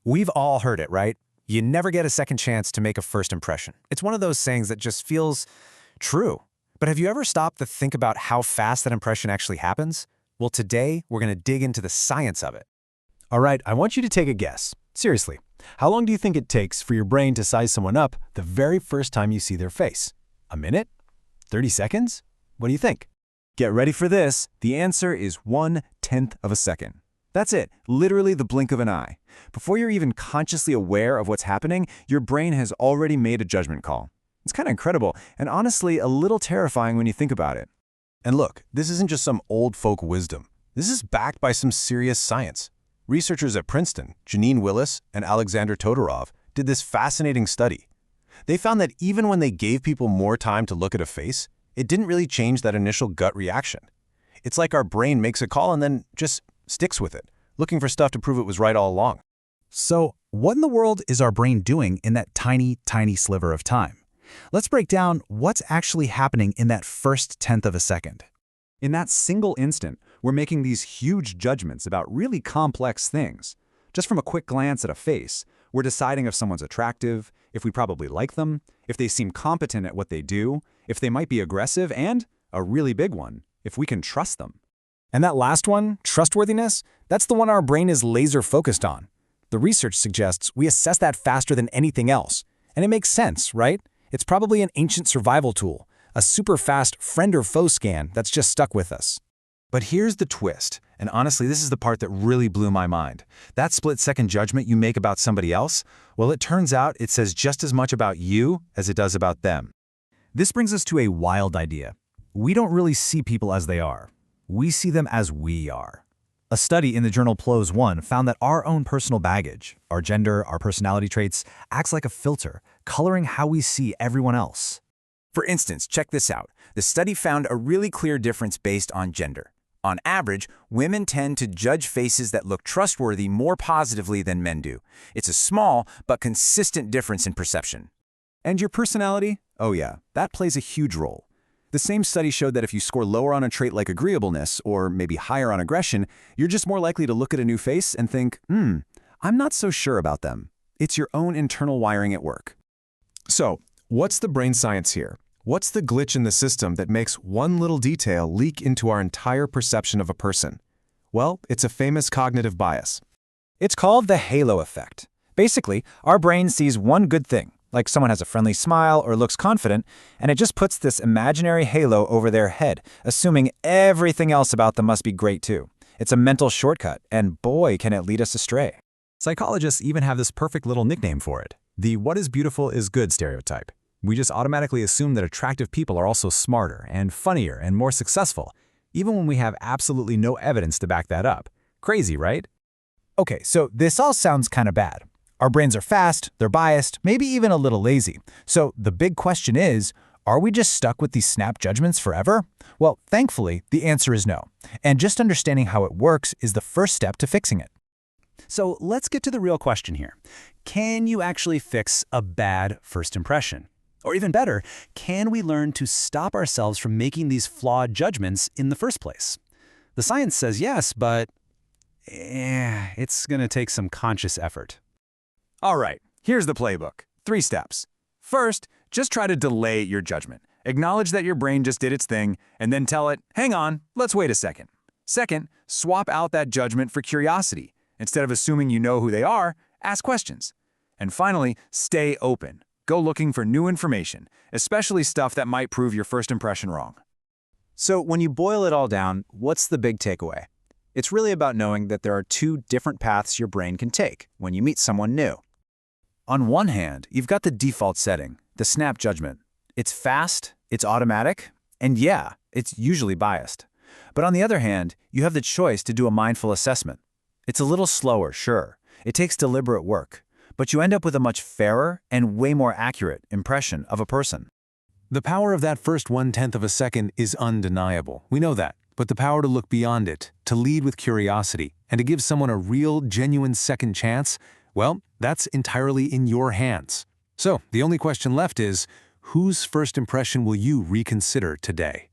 We've all heard it, right? You never get a second chance to make a first impression. It's one of those sayings that just feels true. But have you ever stopped to think about how fast that impression actually happens? Well, today we're going to dig into the science of it. All right, I want you to take a guess. Seriously, how long do you think it takes for your brain to size someone up the very first time you see their face? A minute? 30 seconds? What do you think? Get ready for this. The answer is 1/10 of a second. That's it, literally the blink of an eye. Before you're even consciously aware of what's happening, your brain has already made a judgment call. It's kind of incredible, and honestly, a little terrifying when you think about it. And look, this isn't just some old folk wisdom. This is backed by some serious science. Researchers at Princeton, Janine Willis and Alexander Todorov, did this fascinating study. They found that even when they gave people more time to look at a face, it didn't really change that initial gut reaction. It's like our brain makes a call and then just sticks with it, looking for stuff to prove it was right all along. So, what in the world is our brain doing in that tiny, tiny sliver of time? Let's break down what's actually happening in that first tenth of a second. In that single instant, we're making these huge judgments about really complex things. Just from a quick glance at a face, we're deciding if someone's attractive, if we probably like them, if they seem competent at what they do, if they might be aggressive, and, a really big one, if we can trust them. And that last one, trustworthiness, that's the one our brain is laser focused on. The research suggests we assess that faster than anything else. And it makes sense, right? It's probably an ancient survival tool, a super fast friend or foe scan that's just stuck with us. But here's the twist, and honestly, this is the part that really blew my mind. That split-second judgment you make about somebody else, well, it turns out it says just as much about you as it does about them. This brings us to a wild idea. We don't really see people as they are. We see them as we are. A study in the journal PLOS One found that our own personal baggage, our gender, our personality traits, acts like a filter, coloring how we see everyone else. For instance, check this out. The study found a really clear difference based on gender. On average, women tend to judge faces that look trustworthy more positively than men do. It's a small but consistent difference in perception. And your personality? Oh yeah, that plays a huge role. The same study showed that if you score lower on a trait like agreeableness, or maybe higher on aggression, you're just more likely to look at a new face and think, I'm not so sure about them. It's your own internal wiring at work. So, what's the brain science here? What's the glitch in the system that makes one little detail leak into our entire perception of a person? Well, it's a famous cognitive bias. It's called the halo effect. Basically, our brain sees one good thing, like someone has a friendly smile or looks confident, and it just puts this imaginary halo over their head, assuming everything else about them must be great too. It's a mental shortcut, and boy, can it lead us astray. Psychologists even have this perfect little nickname for it, the "what is beautiful is good" stereotype. We just automatically assume that attractive people are also smarter and funnier and more successful, even when we have absolutely no evidence to back that up. Crazy, right? Okay, so this all sounds kind of bad. Our brains are fast, they're biased, maybe even a little lazy. So the big question is, are we just stuck with these snap judgments forever? Well, thankfully, the answer is no. And just understanding how it works is the first step to fixing it. So let's get to the real question here. Can you actually fix a bad first impression? Or even better, can we learn to stop ourselves from making these flawed judgments in the first place? The science says yes, but it's going to take some conscious effort. All right, here's the playbook. 3 steps. First, just try to delay your judgment. Acknowledge that your brain just did its thing, and then tell it, hang on, let's wait a second. Second, swap out that judgment for curiosity. Instead of assuming you know who they are, ask questions. And finally, stay open. Go looking for new information, especially stuff that might prove your first impression wrong. So when you boil it all down, what's the big takeaway? It's really about knowing that there are 2 different paths your brain can take when you meet someone new. On one hand, you've got the default setting, the snap judgment. It's fast, it's automatic, and yeah, it's usually biased. But on the other hand, you have the choice to do a mindful assessment. It's a little slower, sure. It takes deliberate work. But you end up with a much fairer and way more accurate impression of a person. The power of that first 1/10 of a second is undeniable. We know that. But the power to look beyond it, to lead with curiosity, and to give someone a real, genuine second chance, well, that's entirely in your hands. So, the only question left is, whose first impression will you reconsider today?